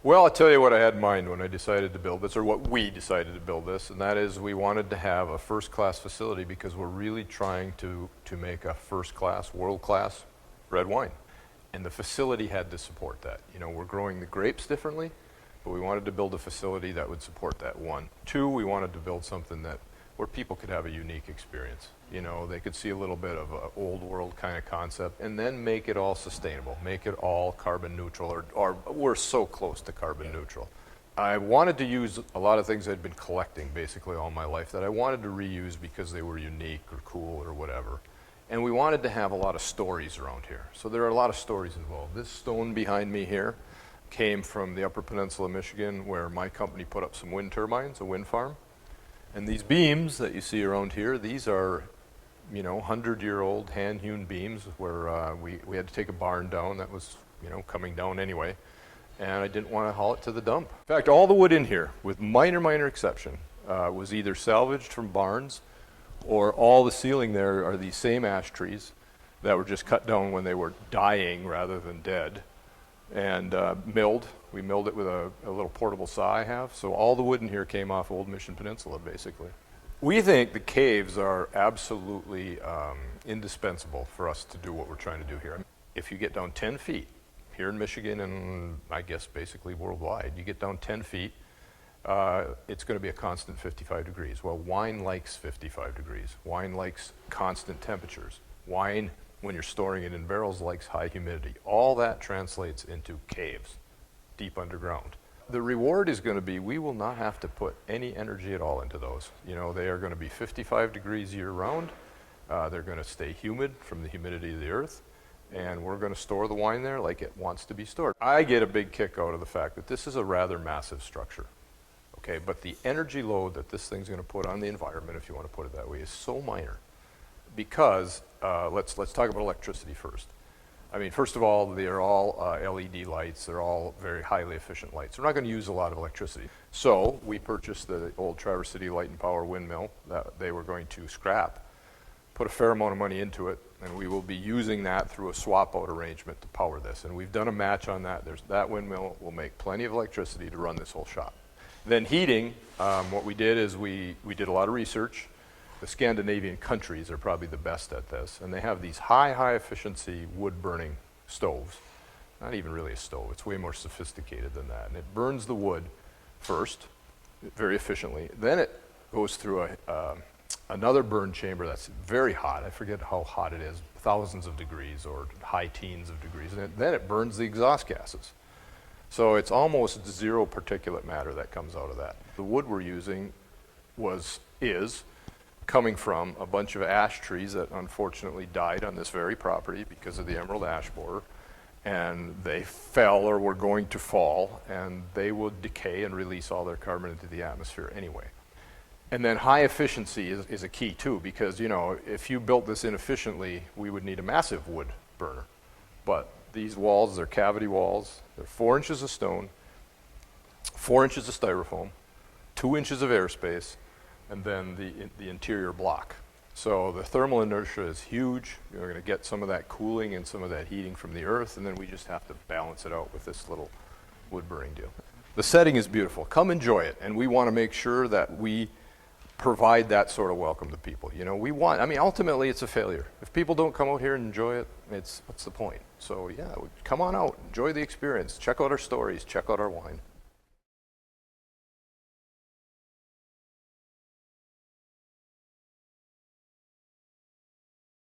Well, I'll tell you what I had in mind when I decided to build this, or what we decided to build this, and that is we wanted to have a first-class facility because we're really trying to make a first-class, world-class red wine. And the facility had to support that. You know, we're growing the grapes differently, but we wanted to build a facility that would support that, one. Two, we wanted to build something where people could have a unique experience. You know, they could see a little bit of an old world kind of concept and then make it all sustainable, make it all carbon neutral, or we're so close to carbon neutral. I wanted to use a lot of things I'd been collecting basically all my life that I wanted to reuse because they were unique or cool or whatever. And we wanted to have a lot of stories around here. So there are a lot of stories involved. This stone behind me here came from the Upper Peninsula, Michigan, where my company put up some wind turbines, a wind farm. And these beams that you see around here, these are, you know, 100-year-old hand-hewn beams where we had to take a barn down that was, you know, coming down anyway. And I didn't want to haul it to the dump. In fact, all the wood in here, with minor exception, was either salvaged from barns, or all the ceiling there are these same ash trees that were just cut down when they were dying rather than dead, and milled. We milled it with a little portable saw I have. So all the wood in here came off Old Mission Peninsula, basically. We think the caves are absolutely indispensable for us to do what we're trying to do here. If you get down 10 feet, here in Michigan and I guess basically worldwide, you get down 10 feet, it's going to be a constant 55 degrees. Well, wine likes 55 degrees. Wine likes constant temperatures. Wine, when you're storing it in barrels, likes high humidity. All that translates into caves, deep underground. The reward is going to be we will not have to put any energy at all into those. You know, they are going to be 55 degrees year round. They're going to stay humid from the humidity of the earth. And we're going to store the wine there like it wants to be stored. I get a big kick out of the fact that this is a rather massive structure. Okay, but the energy load that this thing's going to put on the environment, if you want to put it that way, is so minor. Because, let's talk about electricity first. I mean, first of all, they're all LED lights. They're all very highly efficient lights. We're not going to use a lot of electricity. So we purchased the old Traverse City Light and Power windmill that they were going to scrap, put a fair amount of money into it, and we will be using that through a swap-out arrangement to power this. And we've done a match on that. That windmill will make plenty of electricity to run this whole shop. Then heating, what we did is we did a lot of research. The Scandinavian countries are probably the best at this, and they have these high efficiency wood-burning stoves. Not even really a stove, it's way more sophisticated than that. And it burns the wood first, very efficiently. Then it goes through another burn chamber that's very hot. I forget how hot it is, thousands of degrees or high teens of degrees. And then it burns the exhaust gases. So it's almost zero particulate matter that comes out of that. The wood we're using is coming from a bunch of ash trees that unfortunately died on this very property because of the emerald ash borer. And they fell or were going to fall, and they will decay and release all their carbon into the atmosphere anyway. And then high efficiency is a key too, because, you know, if you built this inefficiently, we would need a massive wood burner. But these walls, they're cavity walls. They're 4 inches of stone, 4 inches of styrofoam, 2 inches of airspace, and then the interior block. So the thermal inertia is huge. You're going to get some of that cooling and some of that heating from the earth, and then we just have to balance it out with this little wood burning deal. The setting is beautiful. Come enjoy it, and we want to make sure that we provide that sort of welcome to people. You know, I mean, ultimately it's a failure. If people don't come out here and enjoy it, what's the point? So yeah, come on out, enjoy the experience, check out our stories, check out our wine.